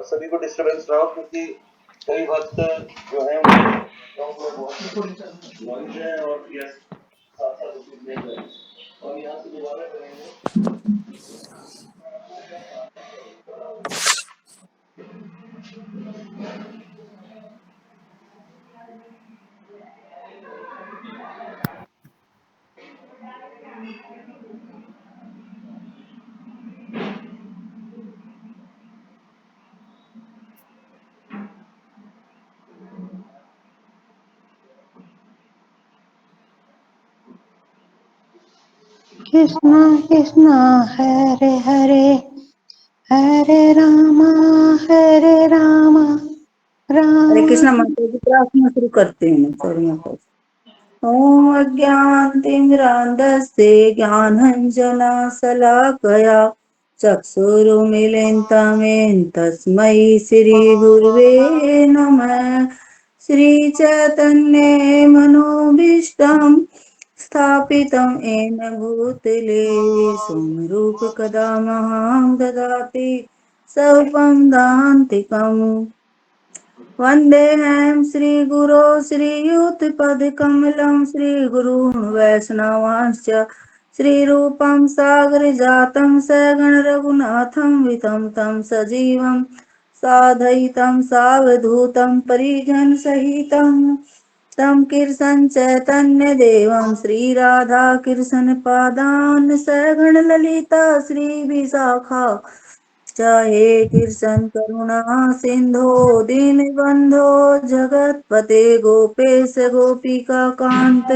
सभी को डिस्टर्बेंस ना हो, क्योंकि कई भक्त जो है नॉइज है और यस साथ साथ देख रहे हैं और यहाँ से दोबारा करेंगे। कृष्णा कृष्णा हरे हरे हरे राम राम। हरे कृष्णा माता जी प्रार्थना शुरू करते हैं। सॉरी माता। ओम अज्ञानतिमिरान्धस्य ज्ञानाञ्जनशलाकया चक्षुरुन्मीलितं तस्मै श्रीगुरुवे नमः। श्रीचैतन्ये मनोभीष्टं स्थापितं येन भूतले स्वयं रूपकदा मह्यं ददाति स्वपं दान्तिकम्। वन्देऽहं श्रीगुरो श्रीयुतपदकमलं श्रीगुरून् वैष्णवांश्च श्रीरूपं सागरजातं सगणरघुनाथं वितं तं सजीवं साद्वैतं सावधूतं परिजनसहितं तं कृष्णचैतन्यदेवं श्रीराधाकृष्णपादान् सगणललिता श्रीविशाखा हे कृष्ण करुणा सिंधो दीनबंधो जगतपते गोपेश गोपिका कांत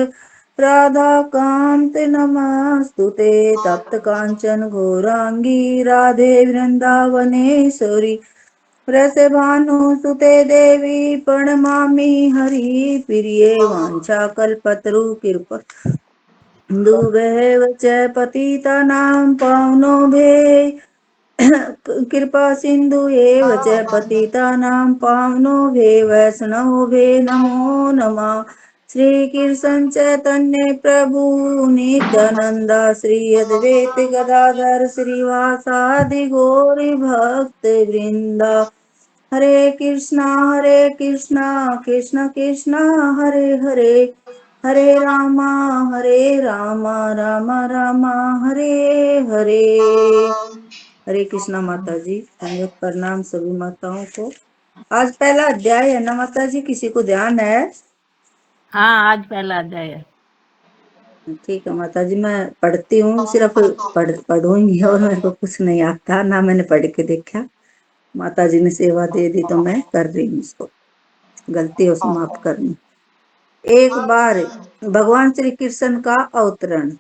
राधा कांत नमस्तुते तप्त कांचन गौरांगी राधे वृंदावनेश्वरी वृषभानुसुते देवी प्रणमामि हरिप्रिये वाञ्छाकल्पतरुकृपा दुर्वैव च पतितानां पावनोऽभे कृपा सिंधु एव च पतितानां पावनोऽभे वैष्णवोऽभे नमो नमः। श्री कृष्ण चैतन्य प्रभु नित्यानंद श्री अद्वैत गदाधर श्रीवासादि गौरी भक्त वृंदा। हरे कृष्णा कृष्ण कृष्ण हरे हरे हरे राम राम राम हरे हरे। हरे कृष्णा माता जी। धन्यवाद। प्रणाम सभी माताओं को। आज पहला अध्याय है ना माता जी, किसी को ध्यान है? हाँ, आज पहला अध्याय है। ठीक है माता जी, मैं पढ़ती हूँ, सिर्फ पढ़ूंगी और मेरे को कुछ नहीं आता ना, मैंने पढ़ के देखा। माता जी ने सेवा दे दी तो मैं कर रही हूँ, इसको गलती हो समाप्त करनी। एक बार भगवान श्री कृष्ण का अवतरण।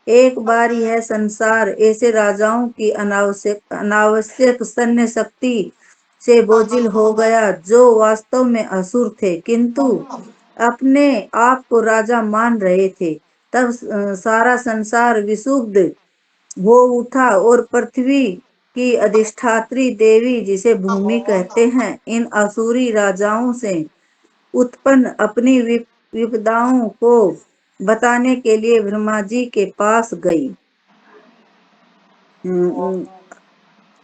एक बार यह संसार ऐसे राजाओं की अनावश्यक सैन्य शक्ति से बोझिल हो गया जो वास्तव में असुर थे किंतु अपने आप को राजा मान रहे थे। तब सारा संसार विशुद्ध हो उठा और पृथ्वी की अधिष्ठात्री देवी, जिसे भूमि कहते हैं, इन असुरी राजाओं से उत्पन्न अपनी विपदाओं को बताने के लिए ब्रह्मा जी के पास गई।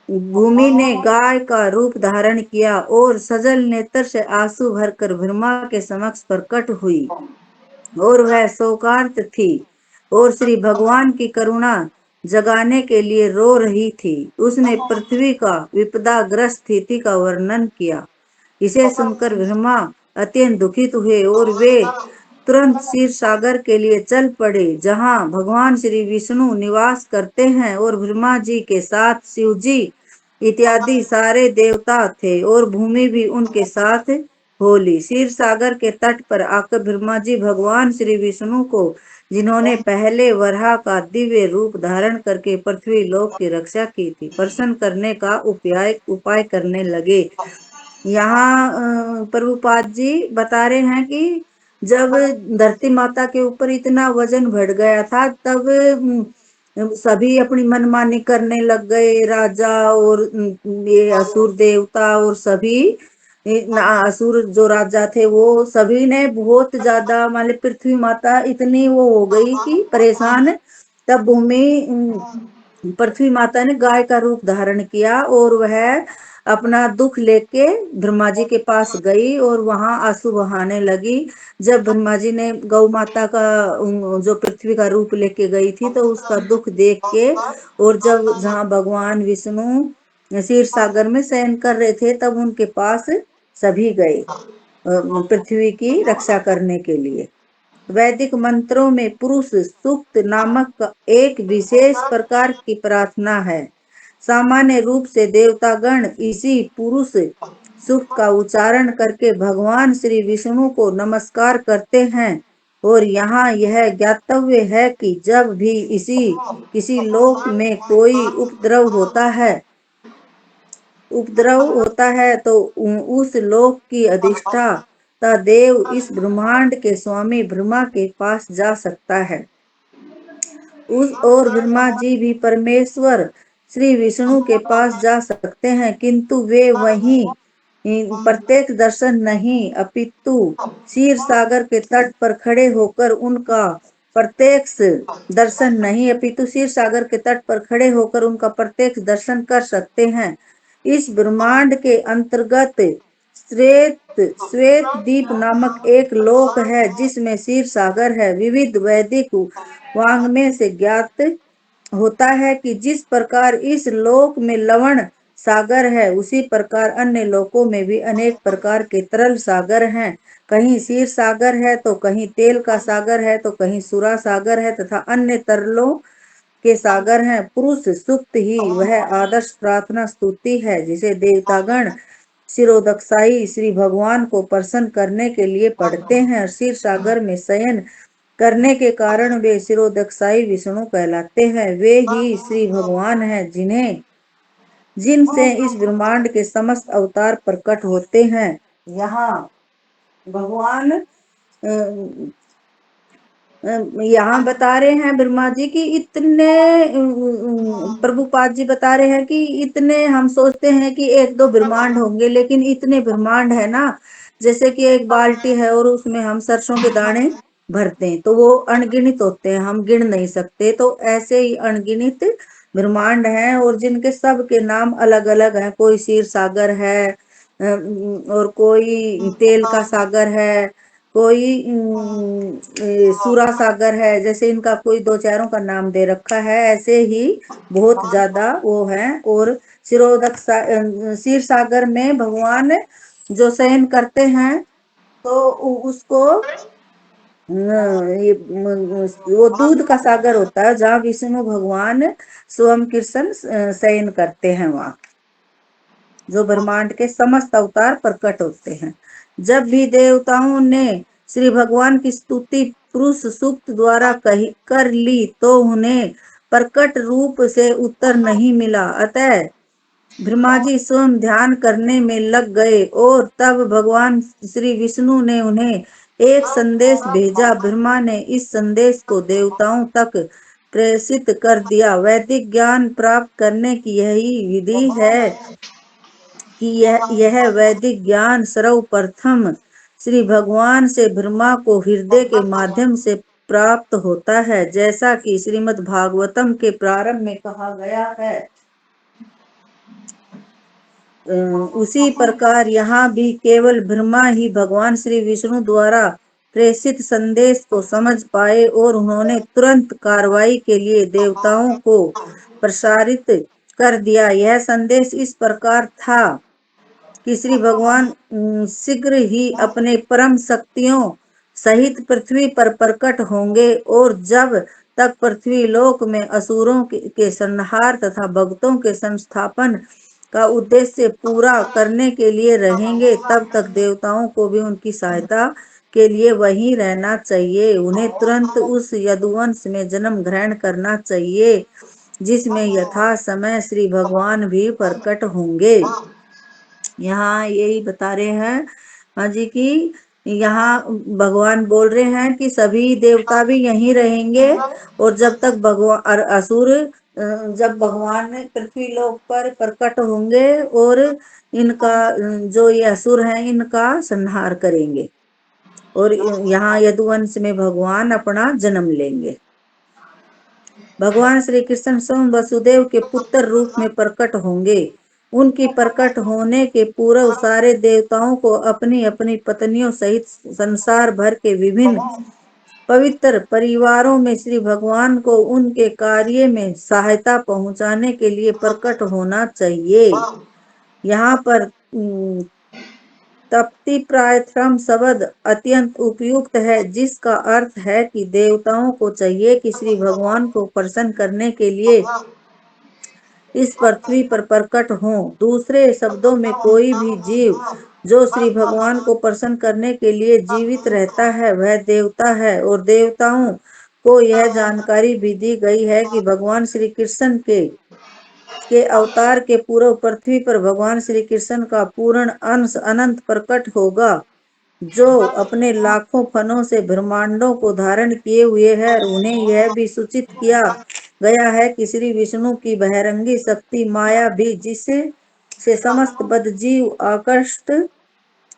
भूमि ने गाय का रूप धारण किया और सजल नेत्र से आंसू भरकर ब्रह्मा के समक्ष प्रकट हुई और वह शोकार्त थी और श्री भगवान की करुणा जगाने के लिए रो रही थी। उसने पृथ्वी का विपदाग्रस्त स्थिति का वर्णन किया। इसे सुनकर ब्रह्मा अत्यंत दुखित हुए और वे तुरंत क्षीर सागर के लिए चल पड़े, जहां भगवान श्री विष्णु निवास करते हैं और ब्रह्मा जी के साथ शिव जी इत्यादि सारे देवता थे और भूमि भी उनके साथ होली। क्षीर सागर के तट पर आकर ब्रह्मा जी भगवान श्री विष्णु को, जिन्होंने पहले वराह का दिव्य रूप धारण करके पृथ्वी लोक की रक्षा की थी, प्रसन्न करने का उपाय करने लगे। यहाँ प्रभुपाद जी बता रहे हैं कि जब धरती माता के ऊपर इतना वजन बढ़ गया था, तब सभी अपनी मनमानी करने लग गए, राजा और ये असुर देवता और सभी असुर जो राजा थे वो सभी ने बहुत ज्यादा, मान पृथ्वी माता इतनी वो हो गई कि परेशान। तब भूमि पृथ्वी माता ने गाय का रूप धारण किया और वह अपना दुख लेके ब्रह्मा जी के पास गई और वहां आंसू बहाने लगी। जब ब्रह्मा जी ने गौ माता का जो पृथ्वी का रूप लेके गई थी तो उसका दुख देख के, और जब जहाँ भगवान विष्णु क्षीर सागर में शयन कर रहे थे तब उनके पास सभी गए पृथ्वी की रक्षा करने के लिए। वैदिक मंत्रों में पुरुष सूक्त नामक एक विशेष प्रकार की प्रार्थना है। सामान्य रूप से देवतागण इसी पुरुष सूक्त का उच्चारण करके भगवान श्री विष्णु को नमस्कार करते हैं। और यहाँ यह ज्ञातव्य है कि जब भी किसी लोक में कोई उपद्रव होता है तो उस लोक की अधिष्ठाता देव इस ब्रह्मांड के स्वामी ब्रह्मा के पास जा सकता है। और ब्रह्मा जी भी परमेश्वर श्री विष्णु के पास जा सकते हैं, किंतु वे वहीं प्रत्येक दर्शन नहीं अपितु क्षीर सागर के तट पर खड़े होकर उनका प्रत्यक्ष दर्शन कर सकते हैं। इस ब्रह्मांड के अंतर्गत श्वेत द्वीप नामक एक लोक है जिसमें क्षीर सागर है। विविध वैदिक वाङ्मय से ज्ञात होता है कि जिस प्रकार इस लोक में लवण सागर है उसी प्रकार अन्य लोकों में भी अनेक प्रकार के तरल सागर हैं। कहीं क्षीर सागर है तो कहीं तेल का सागर है तो कहीं सुरा सागर है तथा अन्य तरलों के सागर हैं। पुरुष सूक्त ही वह आदर्श प्रार्थना स्तुति है जिसे देवतागण शिरोदक्षाई श्री भगवान को प्रसन्न करने के लिए पढ़ते हैं। क्षीर सागर में शयन करने के कारण वे शिरोदक्षाई विष्णु कहलाते हैं। वे ही श्री भगवान हैं जिनसे इस ब्रह्मांड के समस्त अवतार प्रकट होते हैं। यहाँ भगवान यहाँ बता रहे हैं ब्रह्मा जी की इतने प्रभुपाद जी बता रहे हैं कि इतने हम सोचते हैं कि एक दो ब्रह्मांड होंगे, लेकिन इतने ब्रह्मांड है ना, जैसे कि एक बाल्टी है और उसमें हम सरसों के दाने भरते हैं तो वो अनगिनत होते हैं, हम गिन नहीं सकते। तो ऐसे ही अनगिनत ब्रह्मांड हैं और जिनके सब के नाम अलग अलग हैं। कोई क्षीर सागर है और कोई तेल का सागर है, कोई सूरा सागर है। जैसे इनका कोई दो चारों का नाम दे रखा है, ऐसे ही बहुत ज्यादा वो है। और क्षीर सागर में भगवान जो शयन करते हैं तो उसको वो दूध का सागर होता है जहाँ विष्णु भगवान स्वयं कृष्ण शयन करते हैं, वहाँ जो ब्रह्मांड के समस्त अवतार प्रकट होते हैं। जब भी देवताओं ने श्री भगवान की स्तुति पुरुष सूक्त द्वारा कर ली तो उन्हें प्रकट रूप से उत्तर नहीं मिला। अतः ब्रह्मा जी स्वयं ध्यान करने में लग गए और तब भगवान श्री विष्णु ने उन्हें एक संदेश भेजा। ब्रह्मा ने इस संदेश को देवताओं तक प्रेषित कर दिया। वैदिक ज्ञान प्राप्त करने की यही विधि है कि यह वैदिक ज्ञान सर्वप्रथम श्री भगवान से ब्रह्मा को हृदय के माध्यम से प्राप्त होता है, जैसा कि श्रीमद् भागवतम के प्रारंभ में कहा गया है। उसी प्रकार यहाँ भी केवल ब्रह्मा ही भगवान श्री विष्णु द्वारा प्रेषित संदेश को समझ पाए और उन्होंने तुरंत कार्रवाई के लिए देवताओं को प्रसारित कर दिया। यह संदेश इस प्रकार था कि श्री भगवान शीघ्र ही अपने परम शक्तियों सहित पृथ्वी पर प्रकट होंगे और जब तक पृथ्वी लोक में असुरों के संहार तथा भक्तों के संस्थापन का उद्देश्य पूरा करने के लिए रहेंगे, तब तक देवताओं को भी उनकी सहायता के लिए वहीं रहना चाहिए। उन्हें तुरंत उस यदुवंश में जन्म ग्रहण करना चाहिए जिसमें यथा समय श्री भगवान भी प्रकट होंगे। यहाँ यही बता रहे हैं हाँ जी की यहाँ भगवान बोल रहे हैं कि सभी देवता भी यहीं रहेंगे और जब तक भगवान असुर जब भगवान पृथ्वी लोक पर प्रकट होंगे और इनका जो ये असुर हैं इनका संहार करेंगे और यहाँ यदुवंश में भगवान अपना जन्म लेंगे। भगवान श्री कृष्ण स्वयं वसुदेव के पुत्र रूप में प्रकट होंगे। उनकी प्रकट होने के पूर्व सारे देवताओं को अपनी अपनी पत्नियों सहित संसार भर के विभिन्न पवित्र परिवारों में श्री भगवान को उनके कार्य में सहायता पहुंचाने के लिए प्रकट होना चाहिए। यहाँ पर तप्ती प्रायश्रम शब्द अत्यंत उपयुक्त है, जिसका अर्थ है कि देवताओं को चाहिए कि श्री भगवान को प्रसन्न करने के लिए इस पृथ्वी पर प्रकट हों। दूसरे शब्दों में कोई भी जीव जो श्री भगवान को प्रसन्न करने के लिए जीवित रहता है वह देवता है। और देवताओं को यह जानकारी भी दी गई है कि भगवान श्री कृष्ण के अवतार के पूर्व पृथ्वी पर भगवान श्री कृष्ण का पूर्ण अंश अनंत प्रकट होगा, जो अपने लाखों फनों से ब्रह्मांडों को धारण किए हुए है। उन्हें यह भी सूचित किया गया है कि श्री विष्णु की बहिरंगी शक्ति माया भी, जिससे समस्त बद्धजीव आकृष्ट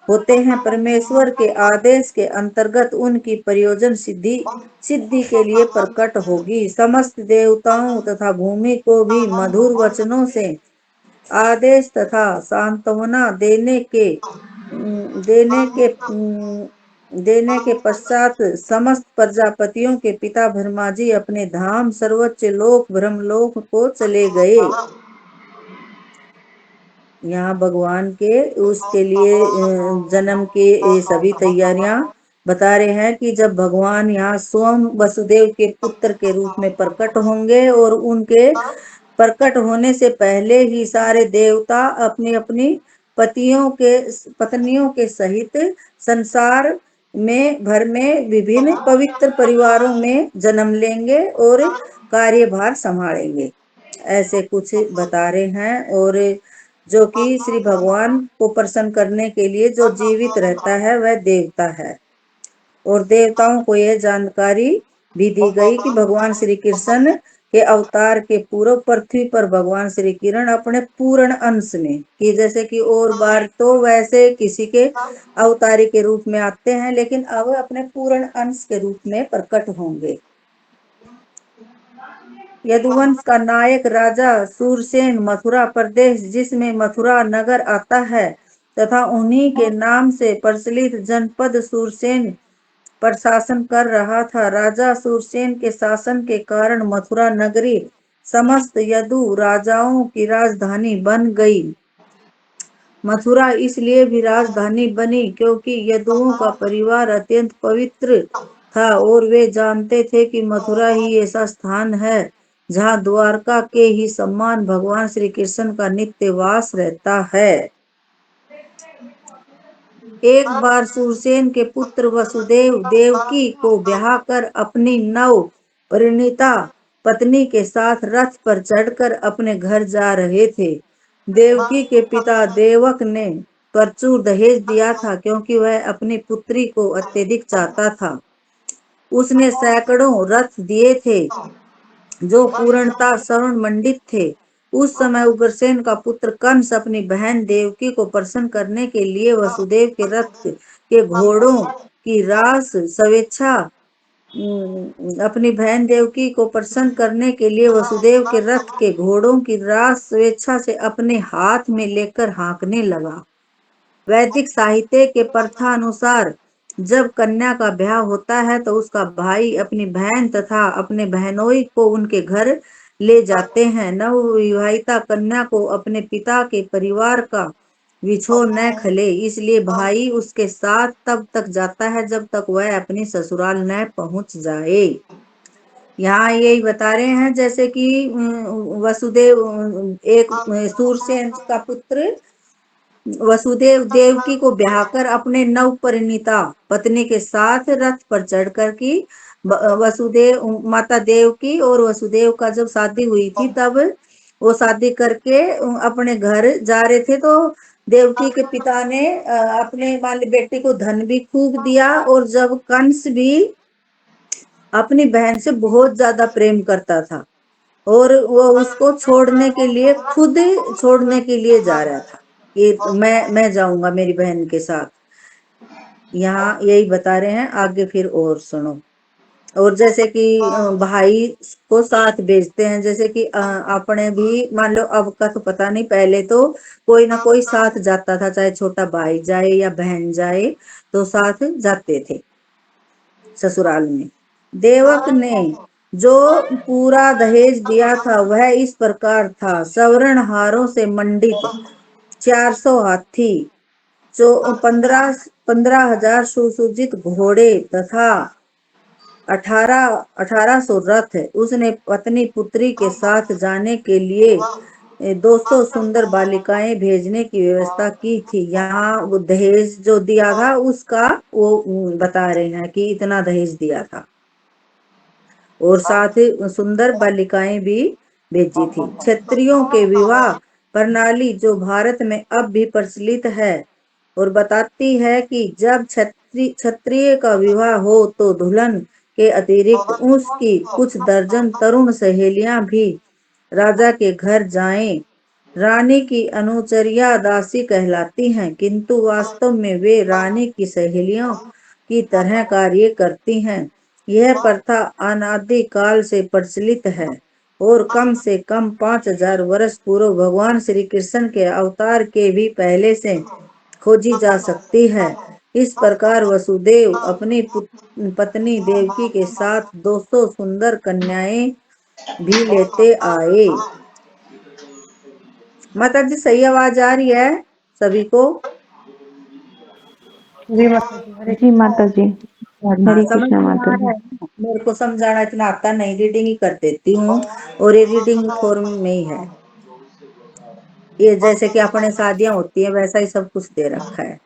होते हैं, परमेश्वर के आदेश के अंतर्गत उनकी प्रयोजन सिद्धि के लिए प्रकट होगी। समस्त देवताओं तथा भूमि को भी मधुर वचनों से आदेश तथा सांत्वना देने के पश्चात समस्त प्रजापतियों के पिता ब्रह्मा जी अपने धाम सर्वोच्च लोक ब्रह्मलोक को चले गए। यहाँ भगवान के उसके लिए जन्म के सभी तैयारियां बता रहे हैं कि जब भगवान यहाँ स्वयं वसुदेव के पुत्र के रूप में प्रकट होंगे और उनके प्रकट होने से पहले ही सारे देवता अपनी अपनी पत्नियों के सहित संसार में भर में विभिन्न पवित्र परिवारों में जन्म लेंगे और कार्यभार संभालेंगे, ऐसे कुछ बता रहे हैं। और जो कि श्री भगवान को प्रसन्न करने के लिए जो जीवित रहता है वह देवता है। और देवताओं को यह जानकारी भी दी गई कि भगवान श्री कृष्ण के अवतार के पूर्व पृथ्वी पर भगवान श्री कृष्ण अपने पूर्ण अंश में, कि जैसे कि और बार तो वैसे किसी के अवतारी के रूप में आते हैं, लेकिन अब अपने पूर्ण अंश के रूप में प्रकट होंगे। यदुवंश का नायक राजा सूरसेन मथुरा प्रदेश, जिसमें मथुरा नगर आता है, तथा उन्हीं के नाम से प्रचलित जनपद सूरसेन पर शासन कर रहा था। राजा सूरसेन के शासन के कारण मथुरा नगरी समस्त यदु राजाओं की राजधानी बन गई। मथुरा इसलिए भी राजधानी बनी क्योंकि यदुओं का परिवार अत्यंत पवित्र था और वे जानते थे कि मथुरा ही ऐसा स्थान है जहाँ द्वारका के ही समान भगवान श्री कृष्ण का नित्य वास रहता है। एक बार सूरसेन के पुत्र वसुदेव देवकी को ब्याह कर अपनी नव परिणीता पत्नी के साथ रथ पर चढ़कर अपने घर जा रहे थे। देवकी के पिता देवक ने प्रचुर दहेज दिया था क्योंकि वह अपनी पुत्री को अत्यधिक चाहता था। उसने सैकड़ों रथ दिए थे जो पूर्णतः स्वर्ण मंडित थे। उस समय उग्रसेन का पुत्र कंस अपनी बहन देवकी को प्रसन्न करने के लिए वसुदेव के रथ के घोड़ों की रास स्वेच्छा अपनी बहन देवकी को प्रसन्न करने के लिए वसुदेव के रथ के घोड़ों की रास स्वेच्छा से अपने हाथ में लेकर हाँकने लगा। वैदिक साहित्य के प्रथा अनुसार जब कन्या का ब्याह होता है तो उसका भाई अपनी बहन तथा अपने बहनोई को उनके घर ले जाते हैं। नवविवाहिता कन्या को अपने पिता के परिवार का विछोह न खले, इसलिए भाई उसके साथ तब तक जाता है जब तक वह अपनी ससुराल न पहुंच जाए। यहाँ यही बता रहे हैं जैसे कि वसुदेव एक सूरसेन का पुत्र वसुदेव देवकी को ब्याहकर अपने नव परिणीता पत्नी के साथ रथ पर चढ़कर की वसुदेव माता देवकी और वसुदेव का जब शादी हुई थी तब वो शादी करके अपने घर जा रहे थे तो देवकी के पिता ने अपने वाली बेटी को धन भी खूब दिया। और जब कंस भी अपनी बहन से बहुत ज्यादा प्रेम करता था और वो उसको छोड़ने के लिए खुद छोड़ने के लिए जा रहा था कि मैं जाऊंगा मेरी बहन के साथ। यहाँ यही बता रहे हैं, आगे फिर और सुनो। और जैसे कि भाई को साथ भेजते हैं, जैसे कि अपने भी मान लो, अब का तो पता नहीं, पहले तो कोई ना कोई साथ जाता था, चाहे छोटा भाई जाए या बहन जाए तो साथ जाते थे ससुराल में। देवक ने जो पूरा दहेज दिया था वह इस प्रकार था: स्वर्ण हारों से मंडित 400 हाथी, 15,000 सुसज्जित घोड़े तथा 1800 रथ। उसने पत्नी पुत्री के साथ जाने के लिए 200 सुंदर बालिकाएं भेजने की व्यवस्था की थी। यहाँ वो दहेज जो दिया था उसका वो बता रहे हैं कि इतना दहेज दिया था, और साथ ही सुंदर बालिकाएं भी भेजी थी। क्षत्रियों के विवाह प्रणाली जो भारत में अब भी प्रचलित है, और बताती है कि जब क्षत्रिय का विवाह हो तो दुल्हन के अतिरिक्त उसकी कुछ दर्जन तरुण सहेलियां भी राजा के घर जाएं। रानी की अनुचरिया दासी कहलाती हैं, किंतु वास्तव में वे रानी की सहेलियों की तरह कार्य करती हैं। यह प्रथा अनादि काल से प्रचलित है और कम से कम 5,000 वर्ष पूर्व भगवान श्री कृष्ण के अवतार के भी पहले से खोजी जा सकती है। इस प्रकार वसुदेव अपनी पत्नी देवकी के साथ 200 सुंदर कन्याएं भी लेते आए। माता जी सही आवाज आ रही है सभी को? जी माता जी, हरे जी माता जी, हाँ, हरे समझ कृष्ण में माता आ जी। रहा है। मेरे को समझाना इतना आता नहीं, रीडिंग ही कर देती हूँ, और ये रीडिंग फॉर्म में ही है। ये जैसे कि अपने शादियां होती है वैसा ही सब कुछ दे रखा है।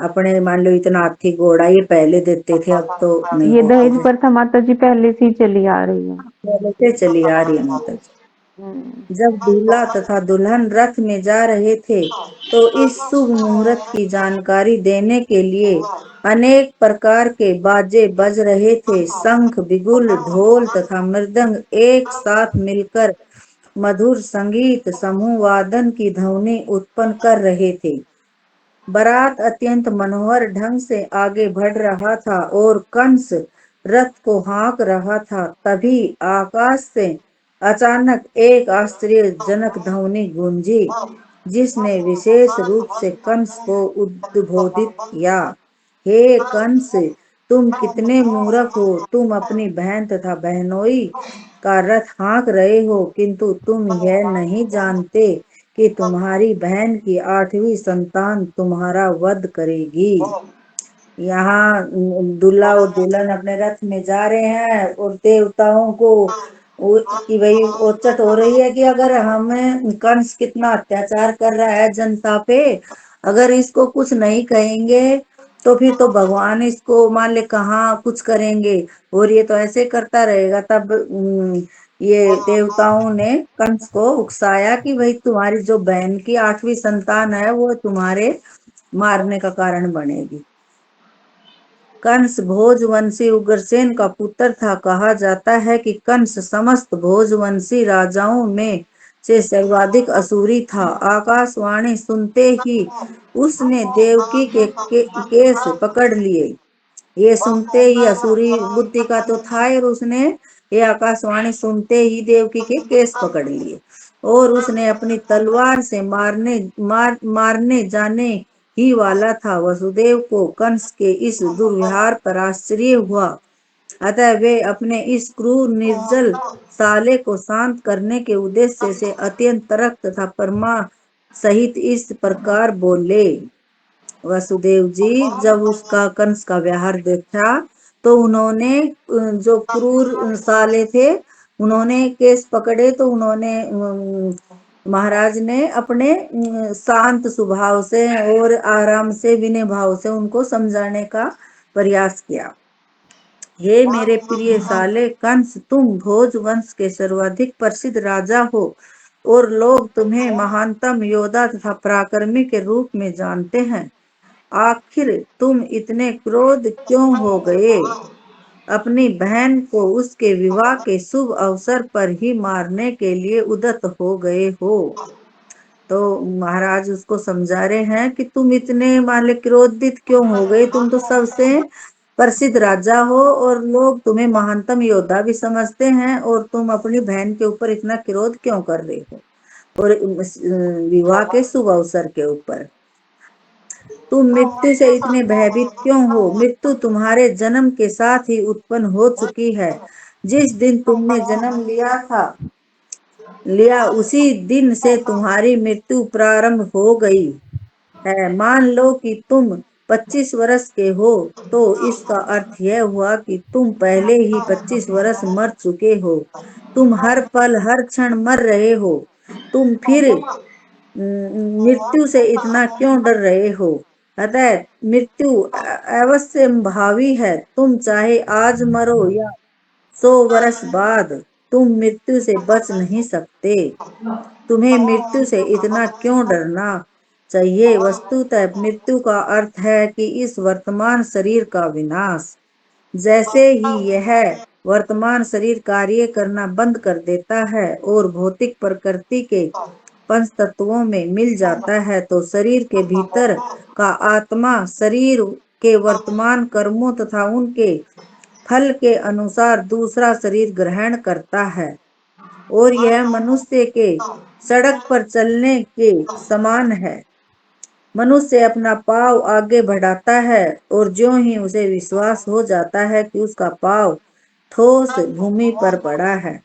अपने मान लो इतना हाथी घोड़ा ये पहले देते थे, अब तो नहीं ये देते दहेज थे, प्रथा माता जी पहले से ही चली आ रही है। पहले से चली आ रही है माता जी। जब दूल्हा तथा दुल्हन रथ में जा रहे थे तो इस शुभ मुहूर्त की जानकारी देने के लिए अनेक प्रकार के बाजे बज रहे थे। शंख, बिगुल, ढोल तथा मृदंग एक साथ मिलकर मधुर संगीत समूह वादन की ध्वनि उत्पन्न कर रहे थे। बारात अत्यंत मनोहर ढंग से आगे बढ़ रहा था और कंस रथ को हाँक रहा था। तभी आकाश से अचानक एक आश्चर्यजनक ध्वनि गूंजी, जिसने विशेष रूप से कंस को उद्बोधित किया। हे कंस, तुम कितने मूर्ख हो! तुम अपनी बहन तथा बहनोई का रथ हाँक रहे हो, किंतु तुम यह नहीं जानते कि तुम्हारी बहन की 8वीं संतान तुम्हारा वध करेगी। यहाँ दूल्हा और दुल्हन अपने रथ में जा रहे हैं और देवताओं को कि भाई ओचट हो रही है कि अगर हमें कंस कितना अत्याचार कर रहा है जनता पे, अगर इसको कुछ नहीं कहेंगे तो फिर तो भगवान इसको मान ले कहाँ कुछ करेंगे, और ये तो ऐसे करता रहेगा। तब ये देवताओं ने कंस को उकसाया कि भाई तुम्हारी जो बहन की 8वीं संतान है वो तुम्हारे मारने का कारण बनेगी। कंस भोजवंशी उग्रसेन का पुत्र था। कहा जाता है कि कंस समस्त भोजवंशी राजाओं में से सर्वाधिक असुरी था। आकाशवाणी सुनते ही उसने देवकी के केस पकड़ लिए। ये सुनते ही असुरी बुद्धि का तो था, और उसने ये आकाशवाणी सुनते ही देवकी के केस पकड़ लिए, और उसने अपनी तलवार से मारने जाने ही वाला था। वसुदेव को कंस के इस दुर्व्यवहार पर आश्चर्य हुआ, अतः वे अपने इस क्रूर निर्जल साले को शांत करने के उद्देश्य से अत्यंत तर्क तथा परमा सहित इस प्रकार बोले। वसुदेव जी जब उसका कंस का व्यवहार देखा तो उन्होंने जो क्रूर साले थे उन्होंने केस पकड़े, तो उन्होंने महाराज ने अपने शांत स्वभाव से और आराम से विनय भाव से उनको समझाने का प्रयास किया। हे मेरे प्रिय साले कंस, तुम भोज वंश के सर्वाधिक प्रसिद्ध राजा हो और लोग तुम्हें महानतम योद्धा तथा पराक्रमी के रूप में जानते हैं। आखिर तुम इतने क्रोध क्यों हो गए? अपनी बहन को उसके विवाह के शुभ अवसर पर ही मारने के लिए उद्यत हो गए हो। तो महाराज उसको समझा रहे हैं कि तुम इतने मान ले क्रोधित क्यों हो गए? तुम तो सबसे प्रसिद्ध राजा हो और लोग तुम्हें महानतम योद्धा भी समझते हैं, और तुम अपनी बहन के ऊपर इतना क्रोध क्यों कर रहे हो, और विवाह के शुभ अवसर के ऊपर तुम मृत्यु से इतने भयभीत क्यों हो? मृत्यु तुम्हारे जन्म के साथ ही उत्पन्न हो चुकी है। जिस दिन तुमने जन्म लिया उसी दिन से तुम्हारी मृत्यु प्रारंभ हो गई है। मान लो कि तुम 25 वर्ष के हो, तो इसका अर्थ यह हुआ कि तुम पहले ही 25 वर्ष मर चुके हो। तुम हर पल हर क्षण मर रहे हो। तुम फिर मृत्यु से इतना क्यों डर रहे हो? अतः मृत्यु अवश्य भावी है। तुम चाहे आज मरो या 100 वर्ष बाद, तुम मृत्यु से बच नहीं सकते। तुम्हें मृत्यु से इतना क्यों डरना चाहिए? वस्तुतः मृत्यु का अर्थ है कि इस वर्तमान शरीर का विनाश। जैसे ही यह वर्तमान शरीर कार्य करना बंद कर देता है और भौतिक प्रकृति के पंच तत्वों में मिल जाता है, तो शरीर के भीतर का आत्मा शरीर के वर्तमान कर्मों तथा उनके फल के अनुसार दूसरा शरीर ग्रहण करता है, और यह मनुष्य के सड़क पर चलने के समान है। मनुष्य अपना पांव आगे बढ़ाता है, और ज्यों ही उसे विश्वास हो जाता है कि उसका पांव ठोस भूमि पर पड़ा है,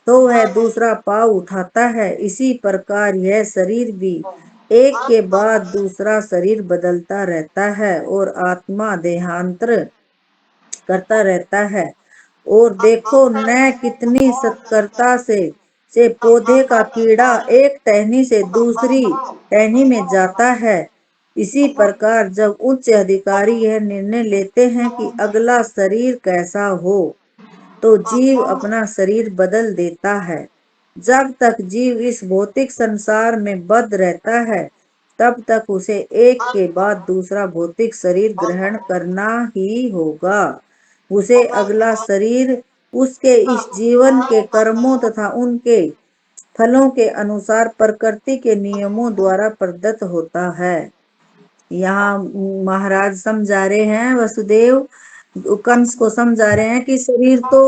तो वह दूसरा पांव उठाता है। इसी प्रकार यह शरीर भी एक के बाद दूसरा शरीर बदलता रहता है और आत्मा देहांतर करता रहता है। और देखो न कितनी सत्करता से पौधे का कीड़ा एक टहनी से दूसरी टहनी में जाता है। इसी प्रकार जब उच्च अधिकारी यह निर्णय लेते हैं कि अगला शरीर कैसा हो, तो जीव अपना शरीर बदल देता है। जब तक जीव इस भौतिक संसार में बद्ध रहता है, तब तक उसे एक के बाद दूसरा भौतिक शरीर ग्रहण करना ही होगा। उसे अगला शरीर उसके इस जीवन के कर्मों तथा उनके फलों के अनुसार प्रकृति के नियमों द्वारा प्रदत्त होता है। यहाँ महाराज समझा रहे हैं, वसुदेव कंस को समझा रहे हैं कि शरीर तो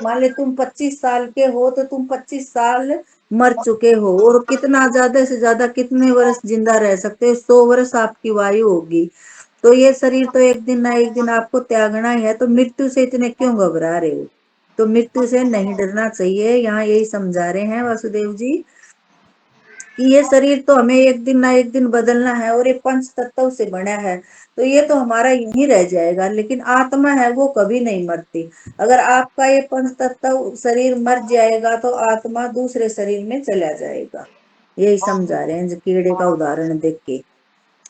मान ले तुम 25 साल के हो, तो तुम 25 साल मर चुके हो, और कितना ज्यादा से ज्यादा कितने वर्ष जिंदा रह सकते हो? 100 वर्ष आपकी वायु होगी। तो ये शरीर तो एक दिन ना एक दिन आपको त्यागना ही है, तो मृत्यु से इतने क्यों घबरा रहे हो? तो मृत्यु से नहीं डरना चाहिए। यहाँ यही समझा रहे हैं वसुदेव जी कि ये शरीर तो हमें एक दिन ना एक दिन बदलना है, और ये पंच तत्व से बना है, तो ये तो हमारा यहीं रह जाएगा। लेकिन आत्मा है वो कभी नहीं मरती। अगर आपका ये पंच तत्व शरीर मर जाएगा, तो आत्मा दूसरे शरीर में चला जाएगा। यही समझा रहे हैं कीड़े का उदाहरण देख के,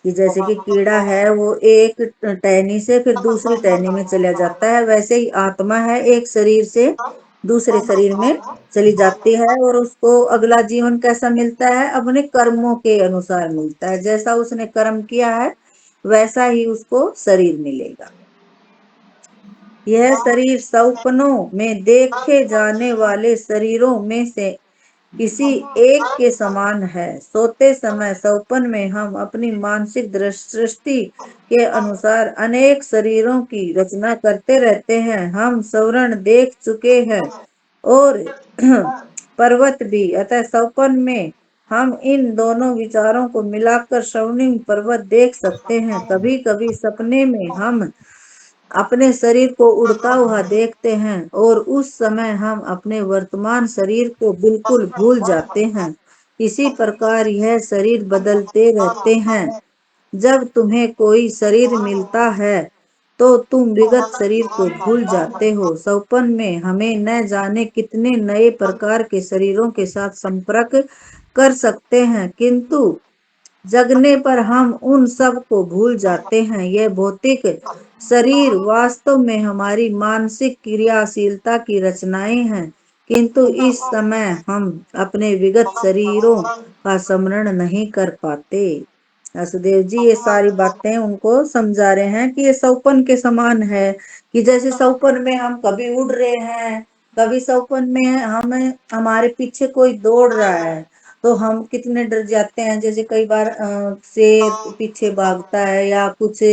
कि जैसे कि कीड़ा है वो एक टहनी से फिर दूसरी टहनी में चला जाता है, वैसे ही आत्मा है एक शरीर से दूसरे शरीर में चली जाती है, और उसको अगला जीवन कैसा मिलता है? अपने कर्मों के अनुसार मिलता है। जैसा उसने कर्म किया है वैसा ही उसको शरीर मिलेगा। यह शरीर सपनों में देखे जाने वाले शरीरों में से किसी एक के समान है। सोते समय स्वप्न में हम अपनी मानसिक दृष्टि के अनुसार अनेक शरीरों की रचना करते रहते हैं। हम स्वर्ण देख चुके हैं और पर्वत भी, अतः स्वप्न में हम इन दोनों विचारों को मिलाकर स्वर्णिम पर्वत देख सकते हैं। कभी कभी सपने में हम अपने शरीर को उड़ता हुआ देखते हैं, और उस समय हम अपने वर्तमान शरीर को बिल्कुल भूल जाते हैं। इसी प्रकार यह शरीर बदलते रहते हैं। जब तुम्हें कोई शरीर मिलता है, तो तुम विगत शरीर को भूल जाते हो। स्वप्न में हमें न जाने कितने नए प्रकार के शरीरों के साथ संपर्क कर सकते हैं, किंतु जगने पर हम उन सब को भूल जाते हैं। यह भौतिक शरीर वास्तव में हमारी मानसिक क्रियाशीलता की रचनाएं हैं, किंतु इस समय हम अपने विगत शरीरों का स्मरण नहीं कर पाते। वसुदेव जी ये सारी बातें उनको समझा रहे हैं कि ये स्वप्न के समान है, कि जैसे स्वप्न में हम कभी उड़ रहे हैं, कभी स्वप्न में हमें हमारे पीछे कोई दौड़ रहा है, तो हम कितने डर जाते हैं। जैसे कई बार शेर पीछे भागता है, या कुछ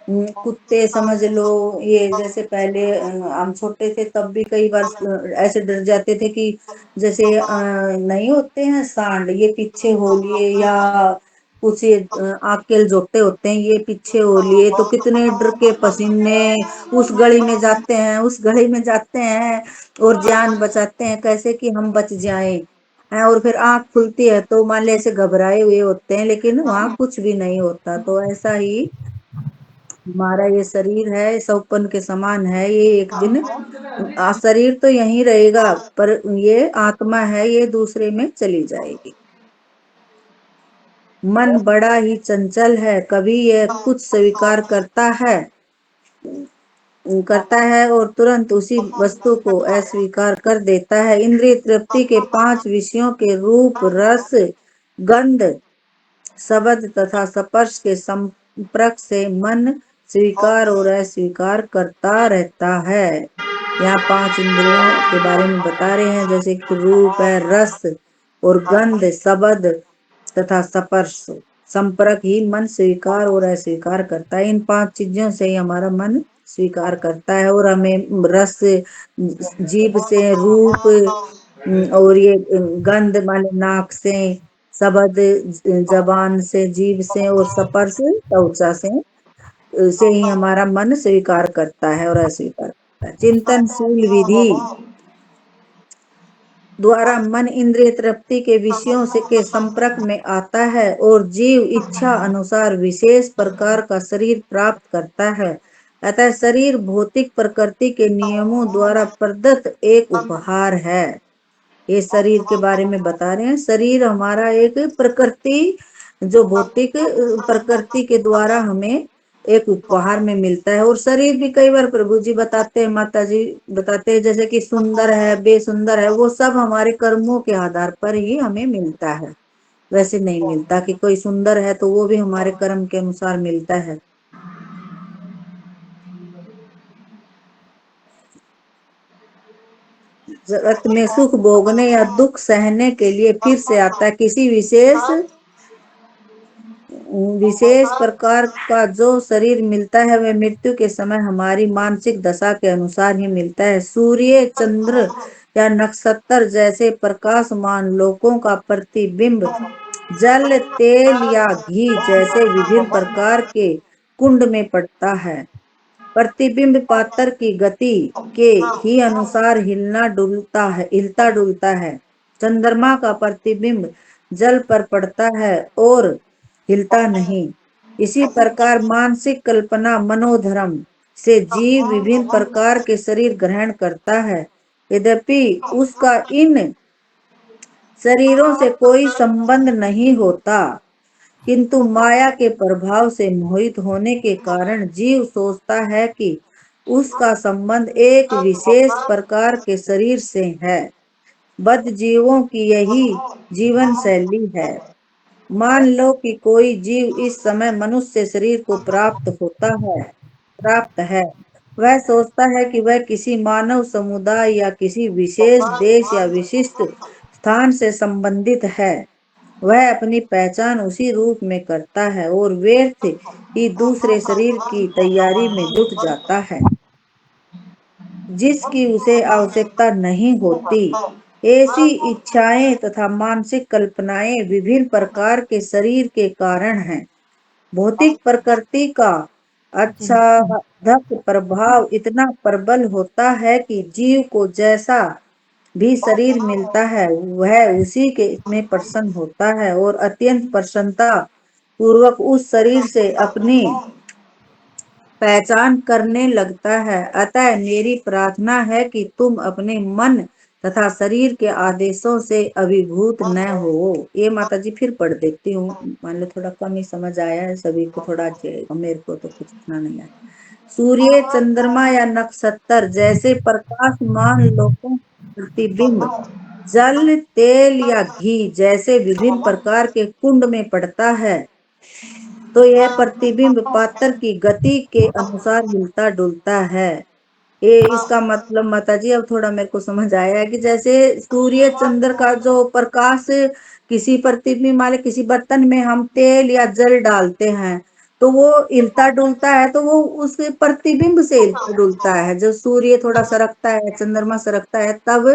कुत्ते समझ लो, ये जैसे पहले हम छोटे थे तब भी कई बार ऐसे डर जाते थे कि जैसे नहीं होते हैं सांड, ये पीछे हो लिए, या कुछ ये आग के जोते होते हैं ये पीछे हो लिए, तो कितने डर के पसीने उस गली में जाते हैं, उस गली में जाते हैं और जान बचाते हैं कैसे कि हम बच जाएं हैं। और फिर आंख खुलती है तो मान ले ऐसे घबराए हुए होते हैं, लेकिन वहां कुछ भी नहीं होता। तो ऐसा ही हमारा ये शरीर है, सौपन के समान है, ये एक दिन शरीर तो यहीं रहेगा, पर ये आत्मा है ये दूसरे में चली जाएगी। मन बड़ा ही चंचल है, कभी यह कुछ स्वीकार करता है और तुरंत उसी वस्तु को अस्वीकार कर देता है। इंद्रिय तृप्ति के 5 विषयों के रूप, रस, गंध, शब्द तथा स्पर्श के संपर्क से मन स्वीकार और अस्वीकार करता रहता है। यहाँ 5 इंद्रियों के बारे में बता रहे हैं, जैसे कि रूप है, रस और गंध, शब्द तथा स्पर्श संपर्क ही मन स्वीकार और अस्वीकार करता है। इन 5 चीजों से ही हमारा मन स्वीकार करता है, और हमें रस जीभ से, रूप और ये गंध माने नाक से, शब्द जबान से, जीभ से, और स्पर्श त्वचा से ही हमारा मन स्वीकार करता है और अस्वीकार करता है। चिंतनशील विधि द्वारा मन इंद्रिय तृप्ति के विषयों से के संपर्क में आता है और जीव इच्छा अनुसार विशेष प्रकार का शरीर प्राप्त करता है। अतः शरीर भौतिक प्रकृति के नियमों द्वारा प्रदत्त एक उपहार है। ये शरीर के बारे में बता रहे हैं। शरीर हमारा एक प्रकृति, जो भौतिक प्रकृति के द्वारा हमें एक उपहार में मिलता है। और शरीर भी कई बार प्रभु जी बताते हैं, माता जी बताते हैं, जैसे कि सुंदर है, बेसुंदर है, वो सब हमारे कर्मों के आधार पर ही हमें मिलता है। वैसे नहीं मिलता कि कोई सुंदर है तो वो भी हमारे कर्म के अनुसार मिलता है। जगत में सुख भोगने या दुख सहने के लिए फिर से आता है। किसी विशेष प्रकार का जो शरीर मिलता है वह मृत्यु के समय हमारी मानसिक दशा के अनुसार ही मिलता है। सूर्य, चंद्र या नक्षत्र जैसे प्रकाशमान लोकों का प्रतिबिंब जल, तेल या घी जैसे विभिन्न प्रकार के कुंड में पड़ता है। प्रतिबिंब पात्र की गति के ही अनुसार हिलता डुलता है। चंद्रमा का प्रतिबिंब जल पर पड़ता है और हिलता नहीं। इसी प्रकार मानसिक कल्पना मनोधर्म से जीव विभिन्न प्रकार के शरीर ग्रहण करता है। यद्यपि उसका इन शरीरों से कोई संबंध नहीं होता, किंतु माया के प्रभाव से मोहित होने के कारण जीव सोचता है कि उसका संबंध एक विशेष प्रकार के शरीर से है। बद्ध जीवों की यही जीवन शैली है। मान लो कि कोई जीव इस समय मनुष्य शरीर को प्राप्त है। वह सोचता है कि वह किसी मानव समुदाय या किसी विशेष देश या विशिष्ट स्थान से संबंधित है। वह अपनी पहचान उसी रूप में करता है और व्यर्थ ही दूसरे शरीर की तैयारी में जुट जाता है, जिसकी उसे आवश्यकता नहीं होती। ऐसी इच्छाएं तथा मानसिक कल्पनाएं विभिन्न प्रकार के शरीर के कारण हैं। भौतिक प्रकृति का आच्छादक प्रभाव इतना प्रबल होता है कि जीव को जैसा भी शरीर मिलता है वह उसी के में प्रसन्न होता है और अत्यंत प्रसन्नता पूर्वक उस शरीर से अपनी पहचान करने लगता है। अतः मेरी प्रार्थना है कि तुम अपने मन तथा शरीर के आदेशों से अभिभूत न हो। ये माता जी फिर पढ़ देती हूँ, मान लो थोड़ा कम ही समझ आया है, सभी को थोड़ा अच्छा, मेरे को तो कुछ इतना नहीं आया। सूर्य, चंद्रमा या नक्षत्र जैसे प्रकाशमान लोकों का प्रतिबिंब जल, तेल या घी जैसे विभिन्न प्रकार के कुंड में पड़ता है, तो यह प्रतिबिंब पात्र की गति के अनुसार हिलता डुलता है। ये इसका मतलब माता जी अब थोड़ा मेरे को समझ आया है कि जैसे सूर्य चंद्र का जो प्रकाश किसी प्रतिबिंब वाले किसी बर्तन में हम तेल या जल डालते हैं तो वो हिलता डुलता है, तो वो उसके प्रतिबिंब से हिलता डुलता है। जब सूर्य थोड़ा सरकता है, चंद्रमा सरकता है, तब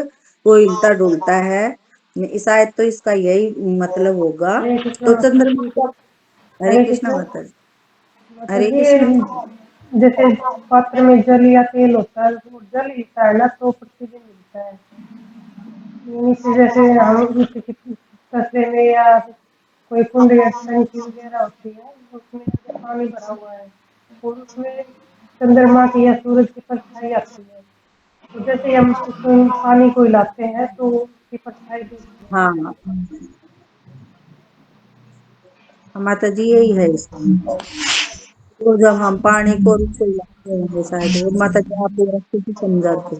वो हिलता डुलता है। शायद तो इसका यही मतलब होगा। हरे कृष्ण तो माता चंद्रमा जी। का, हरे हरे कृष्णा कृष्ण माता जी, माता हरे जी। कृष्णा। जैसे पात्र में जल या तेल होता है, वो जल हिलता है ना, तो प्रतिदिन मिलता है। नीचे जैसे हम जैसे कि तसले में या कोई कुंड या टंकी वगैरह होती है, उसमें जैसे पानी भरा हुआ है और उसमें चंद्रमा की या सूरज की परछाई आती है, तो जैसे ही हम उसमें पानी को हिलाते हैं तो उसकी परछाई दिखती है। हाँ माता जी, यही है इसका मतलब। तो जब हम पानी को रुको लाते होंगे शायद, और माता जी आप और अच्छे से समझा दो।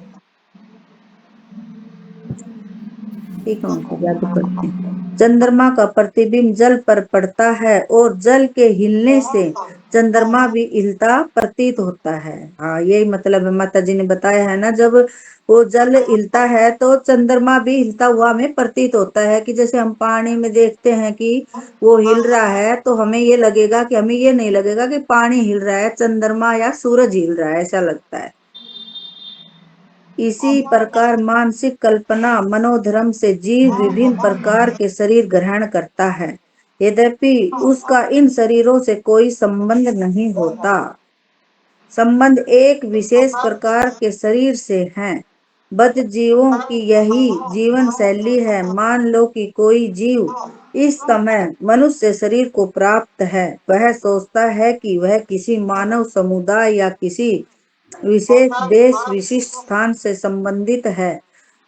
ठीक है, उनको जादू करते हैं। चंद्रमा का प्रतिबिंब जल पर पड़ता है और जल के हिलने से चंद्रमा भी हिलता प्रतीत होता है। हाँ, यही मतलब है, माता जी ने बताया है ना, जब वो जल हिलता है तो चंद्रमा भी हिलता हुआ हमें प्रतीत होता है। कि जैसे हम पानी में देखते हैं कि वो हिल रहा है, तो हमें ये लगेगा कि, हमें ये नहीं लगेगा कि पानी हिल रहा है, चंद्रमा या सूरज हिल रहा है, ऐसा लगता है। इसी प्रकार मानसिक कल्पना मनोधर्म से जीव विभिन्न प्रकार के शरीर ग्रहण करता है, यद्यपि उसका इन शरीरों से कोई संबंध नहीं होता। संबंध एक विशेष प्रकार के शरीर से है। बद्ध जीवों की यही जीवन शैली है। मान लो कि कोई जीव इस समय मनुष्य शरीर को प्राप्त है। वह सोचता है कि वह किसी मानव समुदाय या किसी विशेष देश विशिष्ट स्थान से संबंधित है।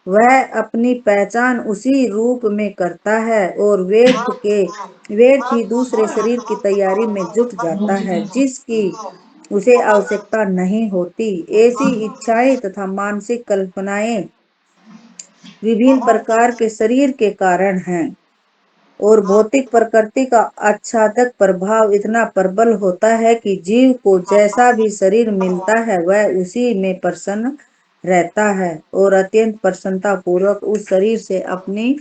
वह अपनी पहचान उसी रूप में करता है और व्यर्थ ही दूसरे शरीर की तैयारी में जुट जाता है, जिसकी उसे आवश्यकता नहीं होती। ऐसी इच्छाएं तथा मानसिक कल्पनाएं विभिन्न प्रकार के शरीर के कारण हैं, और भौतिक प्रकृति का आच्छादक प्रभाव इतना प्रबल होता है कि जीव को जैसा भी शरीर मिलता है वह उसी में प्रसन्न रहता है और अत्यंत प्रसन्नता पूर्वक उस शरीर से अपनी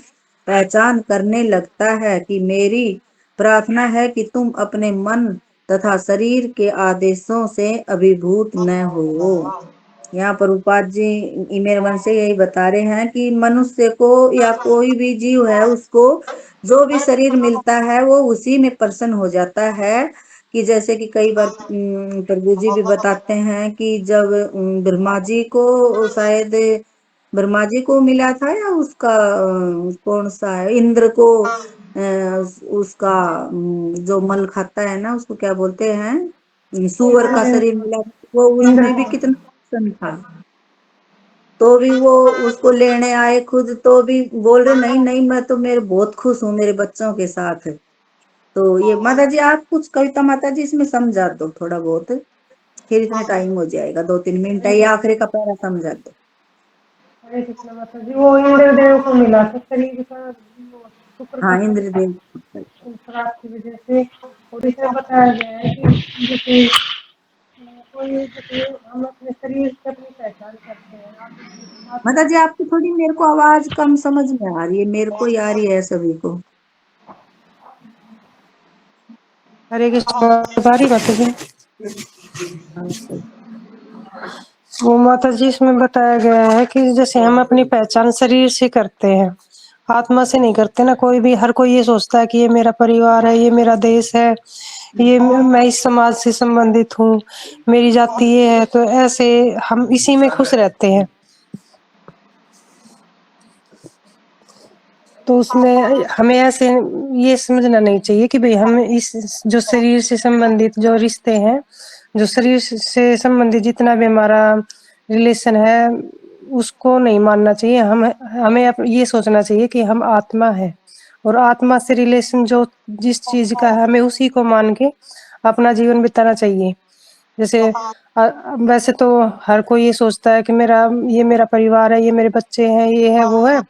पहचान करने लगता है। कि मेरी प्रार्थना है कि तुम अपने मन तथा शरीर के आदेशों से अभिभूत न हो। यहाँ पर उपाध्य जी इमेरवन से यही बता रहे हैं कि मनुष्य को या कोई भी जीव है, उसको जो भी शरीर मिलता है वो उसी में प्रसन्न हो जाता है। कि जैसे कि कई बार प्रभु जी भी बताते हैं कि जब ब्रह्मा जी को शायद ब्रह्मा जी को मिला था, या उसका कौन सा है, इंद्र को उसका जो मल खाता है ना, उसको क्या बोलते हैं, सुअर का इंद्र शरीर मिला, वो इंद्र उसमें भी को। कितना प्रसन्न था। तो भी वो उसको लेने आए खुद, तो भी बोल रहे नहीं नहीं, मैं तो मेरे बहुत खुश हूँ मेरे बच्चों के साथ। तो ये माता जी आप कुछ कविता माता जी इसमें समझा दो थोड़ा बहुत, फिर इतने टाइम हो जाएगा, 2-3 मिनट है, ये आखिरी का पैरा समझा दो। हरे कृष्ण माता जी। वो इंद्र देव को मिला था शरीर का, वो शुक्र का हाँ, शरीर इंद्रदेव। श्राप की वजह से। और इसमें बताया गया है कि जैसे कोई जैसे हम अपने शरीर से अपनी पहचान करते हैं, आत्मा माता जी से। आपकी थोड़ी मेरे को आवाज कम समझ में आ रही है, मेरे को ही आ रही है सभी को। हरे कृष्ण सारी बातें जी। हाँ, सही। वो माता जी इसमें बताया गया है कि जैसे हम अपनी पहचान शरीर से करते हैं, आत्मा से नहीं करते ना। कोई भी, हर कोई ये सोचता है कि ये मेरा परिवार है, ये मेरा देश है, ये मैं इस समाज से संबंधित हूँ, मेरी जाति ये है, तो ऐसे हम इसी में खुश रहते हैं। तो उसमें हमें ऐसे ये समझना नहीं चाहिए कि भाई हम इस जो शरीर से संबंधित जो रिश्ते हैं, जो शरीर से संबंधित जितना भी हमारा रिलेशन है, उसको नहीं मानना चाहिए। हमें ये सोचना चाहिए कि हम आत्मा है, और आत्मा से रिलेशन जो जिस चीज का है, हमें उसी को मान के अपना जीवन बिताना चाहिए। जैसे वैसे तो हर कोई ये सोचता है कि ये मेरा परिवार है, ये मेरे बच्चे हैं, ये है वो है,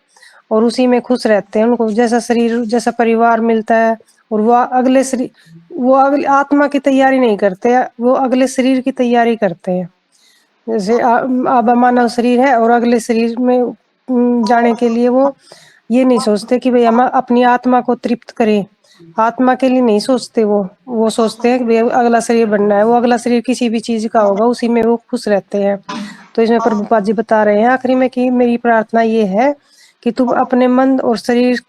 और उसी में खुश रहते हैं। उनको जैसा शरीर जैसा परिवार मिलता है, और वो अगले आत्मा की तैयारी नहीं करते, वो अगले शरीर की तैयारी करते हैं। जैसे अब मानव शरीर है और अगले शरीर में जाने के लिए वो ये नहीं सोचते कि भाई हम अपनी आत्मा को तृप्त करें, आत्मा के लिए नहीं सोचते, वो सोचते हैं कि भाई अगला शरीर बनना है, वो अगला शरीर किसी भी चीज का होगा उसी में वो खुश रहते हैं। तो इसमें प्रभुपाद जी बता रहे हैं आखिरी में कि मेरी प्रार्थना ये है कि तुम अपने मन और शरीर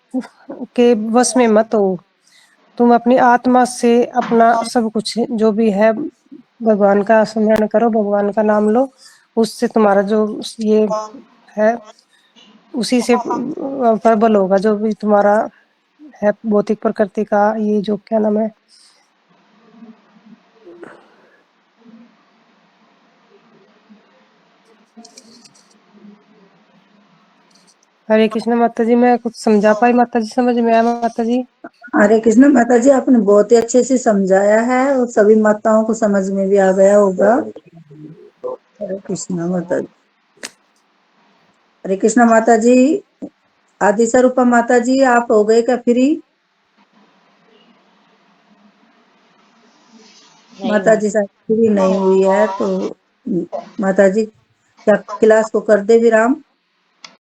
के वश में मत हो, तुम अपनी आत्मा से अपना सब कुछ जो भी है भगवान का स्मरण करो, भगवान का नाम लो, उससे तुम्हारा जो ये है उसी से प्रबल होगा जो भी तुम्हारा है भौतिक प्रकृति का, ये जो क्या नाम है, हरे कृष्ण माता जी। मैं कुछ समझा पाई माता जी, समझ में आया माता जी? हरे कृष्ण माता जी, आपने बहुत ही अच्छे से समझाया है और सभी माताओं को समझ में भी आ गया होगा। हरे कृष्ण माता जी। हरे कृष्ण माता जी। आदि स्वरूपा माता जी, आप हो गए क्या फ्री? माता जी शायद फ्री नहीं हुई है, तो माता जी क्या क्लास को कर दे विराम?